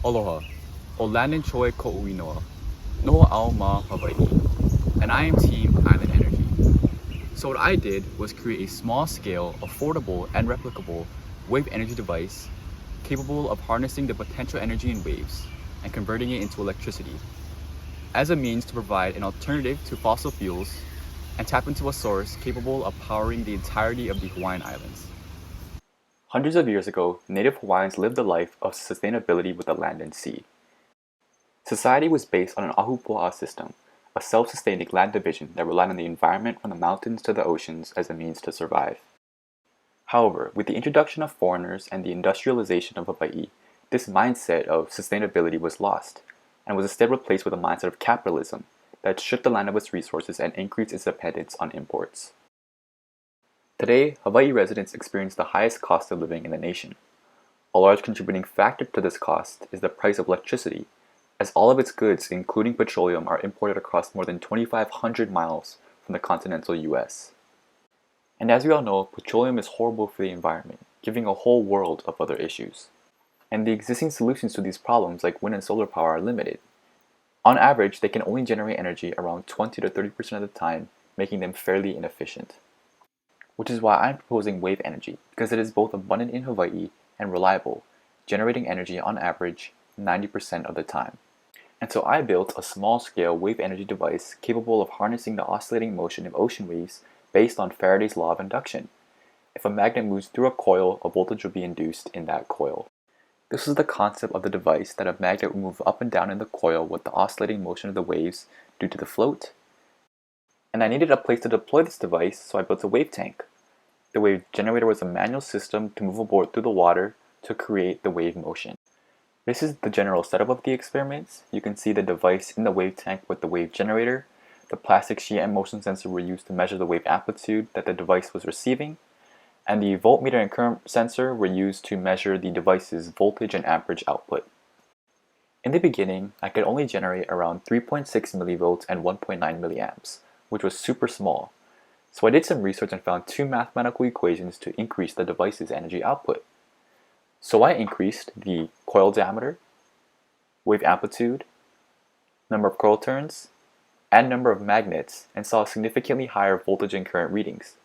Aloha, o Landon Choy ko'uinoa, noa ao ma Hawaii, and I am Team Island Energy. So what I did was create a small-scale, affordable, and replicable wave energy device capable of harnessing the potential energy in waves and converting it into electricity as a means to provide an alternative to fossil fuels and tap into a source capable of powering the entirety of the Hawaiian Islands. Hundreds of years ago, native Hawaiians lived a life of sustainability with the land and sea. Society was based on an ahupua'a system, a self-sustaining land division that relied on the environment from the mountains to the oceans as a means to survive. However, with the introduction of foreigners and the industrialization of Hawaii, this mindset of sustainability was lost, and was instead replaced with a mindset of capitalism that stripped the land of its resources and increased its dependence on imports. Today, Hawaii residents experience the highest cost of living in the nation. A large contributing factor to this cost is the price of electricity, as all of its goods, including petroleum, are imported across more than 2,500 miles from the continental US. And as we all know, petroleum is horrible for the environment, giving a whole world of other issues. And the existing solutions to these problems, like wind and solar power, are limited. On average, they can only generate energy around 20 to 30% of the time, making them fairly inefficient. Which is why I'm proposing wave energy, because it is both abundant in Hawaii and reliable, generating energy on average 90% of the time. And so I built a small-scale wave energy device capable of harnessing the oscillating motion of ocean waves based on Faraday's law of induction. If a magnet moves through a coil, a voltage will be induced in that coil. This is the concept of the device, that a magnet will move up and down in the coil with the oscillating motion of the waves due to the float. And I needed a place to deploy this device, so I built a wave tank. The wave generator was a manual system to move a board through the water to create the wave motion. This is the general setup of the experiments. You can see the device in the wave tank with the wave generator. The plastic sheet and motion sensor were used to measure the wave amplitude that the device was receiving. And the voltmeter and current sensor were used to measure the device's voltage and amperage output. In the beginning, I could only generate around 3.6 millivolts and 1.9 milliamps, which was super small. So I did some research and found two mathematical equations to increase the device's energy output. So I increased the coil diameter, wave amplitude, number of coil turns, and number of magnets, and saw significantly higher voltage and current readings.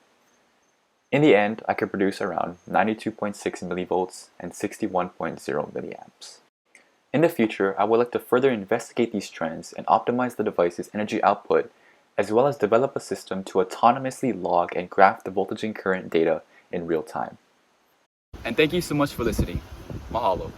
In the end, I could produce around 92.6 millivolts and 61.0 milliamps. In the future, I would like to further investigate these trends and optimize the device's energy output, as well as develop a system to autonomously log and graph the voltage and current data in real time. And thank you so much for listening. Mahalo.